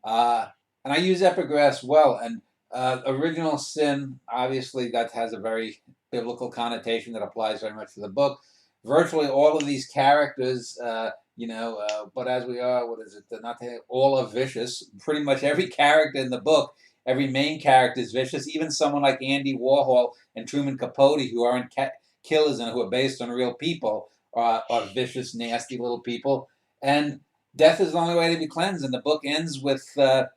And I use epigraphs well. And original sin, obviously, that has a very biblical connotation that applies very much to the book. Virtually all of these characters, but as we are, what is it? Not all are vicious. Pretty much every character in the book, every main character is vicious. Even someone like Andy Warhol and Truman Capote, who aren't killers and who are based on real people, are vicious, nasty little people. And death is the only way to be cleansed. And the book ends with more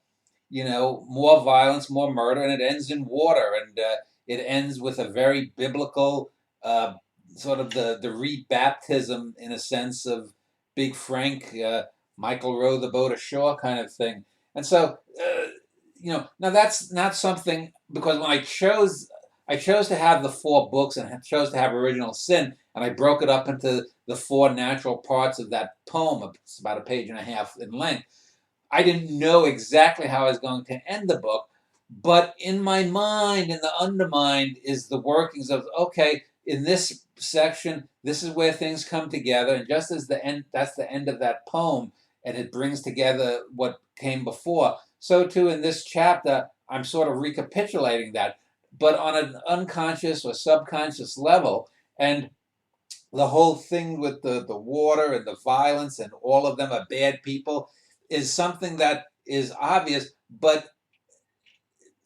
violence, more murder, and it ends in water, and it ends with a very biblical uh, sort of the rebaptism, in a sense, of Big Frank, Michael rowed the boat ashore kind of thing. And so, now that's not something, because when I chose to have the four books and chose to have Original Sin, and I broke it up into the four natural parts of that poem. It's about a page and a half in length. I didn't know exactly how I was going to end the book, but in my mind, in the undermind, is the workings of, okay, in this section, this is where things come together, and just as the end, that's the end of that poem, and it brings together what came before. So too in this chapter, I'm sort of recapitulating that, but on an unconscious or subconscious level, and the whole thing with the water and the violence and all of them are bad people is something that is obvious, but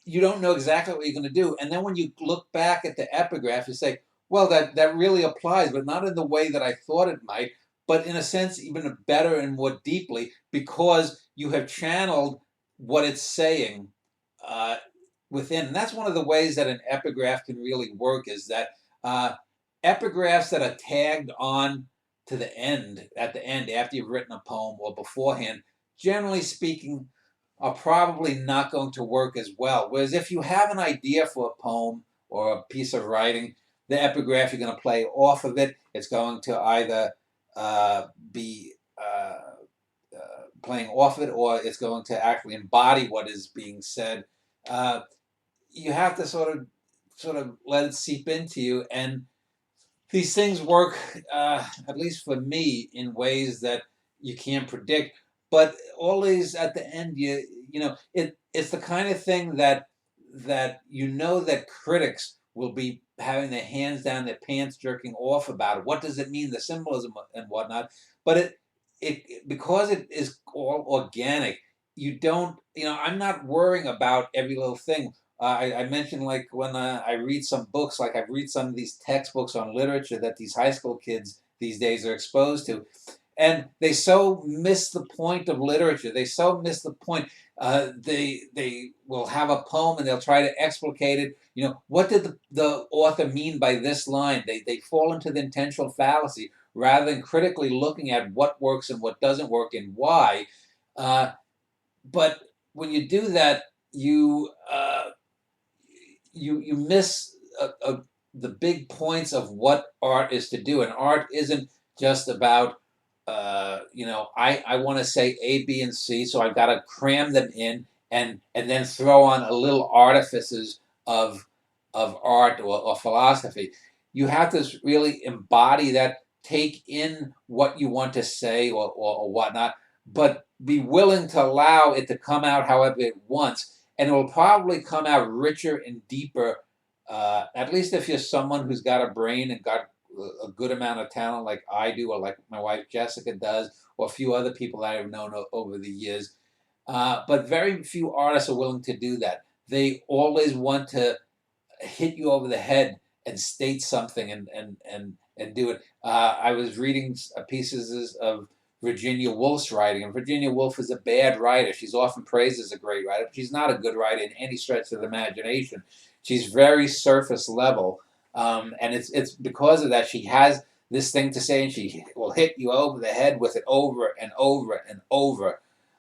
you don't know exactly what you're going to do. And then when you look back at the epigraph, you say, well, that really applies, but not in the way that I thought it might, but in a sense, even better and more deeply, because you have channeled what it's saying uh, within. And that's one of the ways that an epigraph can really work, is that uh, epigraphs that are tagged on to the end, at the end, after you've written a poem or beforehand, generally speaking, are probably not going to work as well. Whereas if you have an idea for a poem or a piece of writing, the epigraph, you're going to play off of it. It's going to either be playing off it, or it's going to actually embody what is being said. Uh, you have to sort of let it seep into you, and these things work, at least for me, in ways that you can't predict. But always at the end, it's the kind of thing that that critics will be having their hands down their pants, jerking off about it. What does it mean, the symbolism and whatnot? But it because it is all organic. You don't, I'm not worrying about every little thing. I mentioned, like, when I read some books, like I read some of these textbooks on literature that these high school kids these days are exposed to, and they so miss the point of literature. They so miss the point. They will have a poem and they'll try to explicate it. What did the author mean by this line? They fall into the intentional fallacy rather than critically looking at what works and what doesn't work and why. Uh, but when you do that, you miss the big points of what art is to do. And art isn't just about I want to say A, B, and C, so I've got to cram them in and then throw on a little artifices of art or philosophy. You have to really embody that, take in what you want to say or whatnot, but be willing to allow it to come out however it wants, and it will probably come out richer and deeper. At least if you're someone who's got a brain and got a good amount of talent, like I do, or like my wife Jessica does, or a few other people that I've known over the years. But very few artists are willing to do that. They always want to hit you over the head and state something and do it. I was reading pieces of Virginia Woolf's writing, and Virginia Woolf is a bad writer. She's often praised as a great writer, but she's not a good writer in any stretch of the imagination. She's very surface level, and it's because of that she has this thing to say, and she will hit you over the head with it over and over and over.